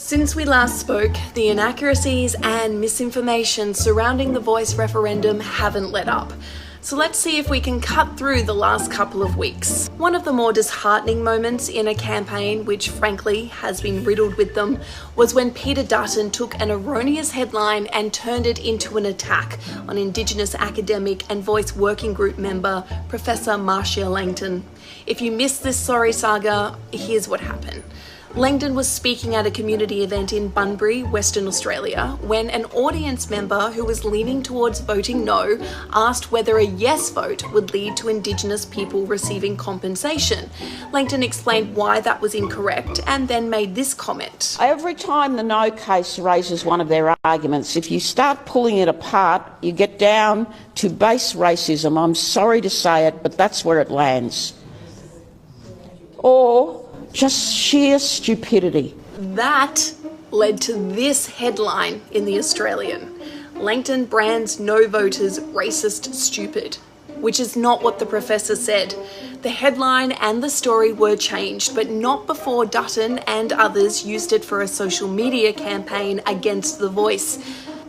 Since we last spoke, the inaccuracies and misinformation surrounding the Voice referendum haven't let up. So let's see if we can cut through the last couple of weeks. One of the more disheartening moments in a campaign, which frankly has been riddled with them, was when Peter Dutton took an erroneous headline and turned it into an attack on Indigenous academic and Voice working group member, Professor Marcia Langton. If you missed this sorry saga, here's what happened. Langton was speaking at a community event in Bunbury, Western Australia, when an audience member who was leaning towards voting no asked whether a yes vote would lead to Indigenous people receiving compensation. Langton explained why that was incorrect and then made this comment. Every time the no case raises one of their arguments, if you start pulling it apart, you get down to base racism. I'm sorry to say it, but that's where it lands. Or just sheer stupidity. That led to this headline in The Australian. Langton brands no voters racist stupid, which is not what the professor said. The headline and the story were changed, but not before Dutton and others used it for a social media campaign against The Voice.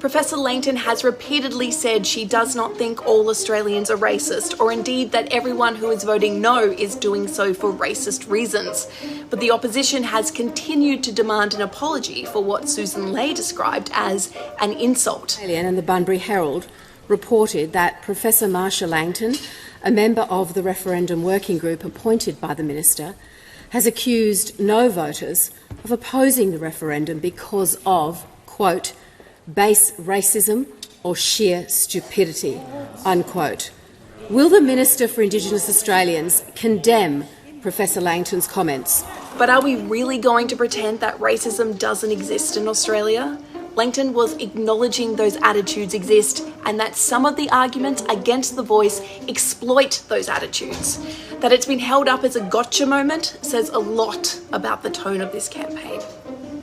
Professor Langton has repeatedly said she does not think all Australians are racist, or indeed that everyone who is voting no is doing so for racist reasons. But the opposition has continued to demand an apology for what Susan Ley described as an insult. And the Bunbury Herald reported that Professor Marcia Langton, a member of the Referendum working group appointed by the Minister, has accused no voters of opposing the referendum because of, quote, base racism or sheer stupidity, unquote. Will the Minister for Indigenous Australians condemn Professor Langton's comments? But are we really going to pretend that racism doesn't exist in Australia? Langton was acknowledging those attitudes exist and that some of the arguments against The Voice exploit those attitudes. That it's been held up as a gotcha moment says a lot about the tone of this campaign.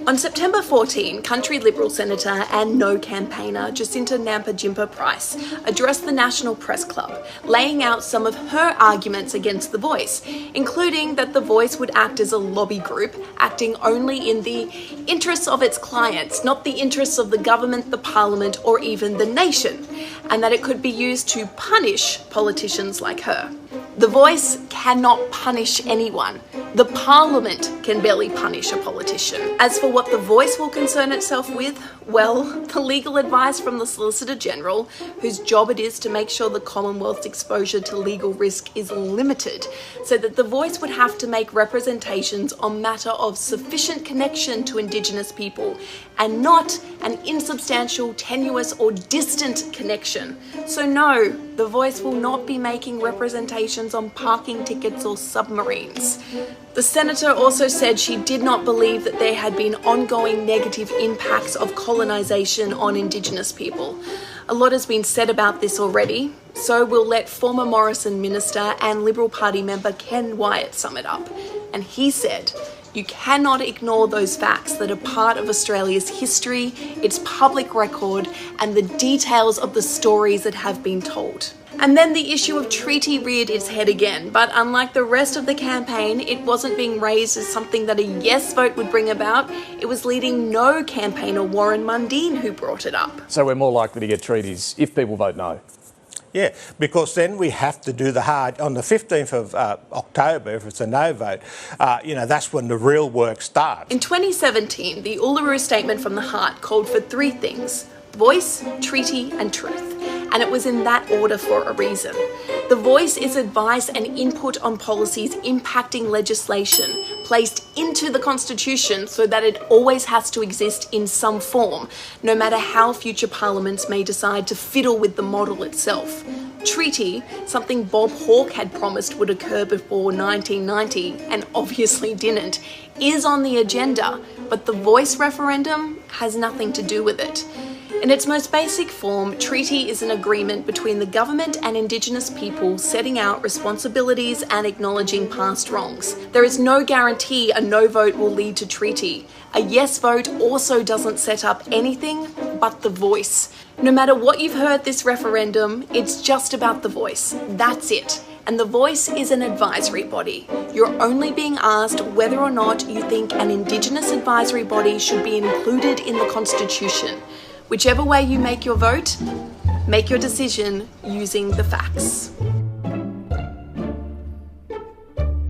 On September 14, country Liberal Senator and No campaigner Jacinta Nampijinpa Price addressed the National Press Club, laying out some of her arguments against The Voice, including that The Voice would act as a lobby group, acting only in the interests of its clients, not the interests of the government, the parliament, or even the nation, and that it could be used to punish politicians like her. The Voice cannot punish anyone. The Parliament can barely punish a politician. As for what The Voice will concern itself with, well, the legal advice from the Solicitor General, whose job it is to make sure the Commonwealth's exposure to legal risk is limited, said that The Voice would have to make representations on matter of sufficient connection to Indigenous people and not an insubstantial, tenuous or distant connection. So no, The Voice will not be making representations on parking tickets or submarines. The Senator also said she did not believe that there had been ongoing negative impacts of colonisation on Indigenous people. A lot has been said about this already, so we'll let former Morrison Minister and Liberal Party member Ken Wyatt sum it up. And he said, "You cannot ignore those facts that are part of Australia's history, its public record, and the details of the stories that have been told." And then the issue of treaty reared its head again, but unlike the rest of the campaign, it wasn't being raised as something that a yes vote would bring about. It was leading no campaigner Warren Mundine who brought it up. So we're more likely to get treaties if people vote no? Yeah, because then we have to do the hard, on the 15th of October, if it's a no vote, that's when the real work starts. In 2017, the Uluru Statement from the Heart called for three things: voice, treaty and truth. And it was in that order for a reason. The Voice is advice and input on policies impacting legislation placed into the Constitution so that it always has to exist in some form, no matter how future parliaments may decide to fiddle with the model itself. Treaty, something Bob Hawke had promised would occur before 1990 and obviously didn't, is on the agenda, but the Voice referendum has nothing to do with it. In its most basic form, treaty is an agreement between the government and Indigenous people setting out responsibilities and acknowledging past wrongs. There is no guarantee a no vote will lead to treaty. A yes vote also doesn't set up anything but the voice. No matter what you've heard this referendum, it's just about the voice. That's it. and the Voice is an advisory body. You're only being asked whether or not you think an Indigenous advisory body should be included in the Constitution. Whichever way you make your vote, make your decision using the facts.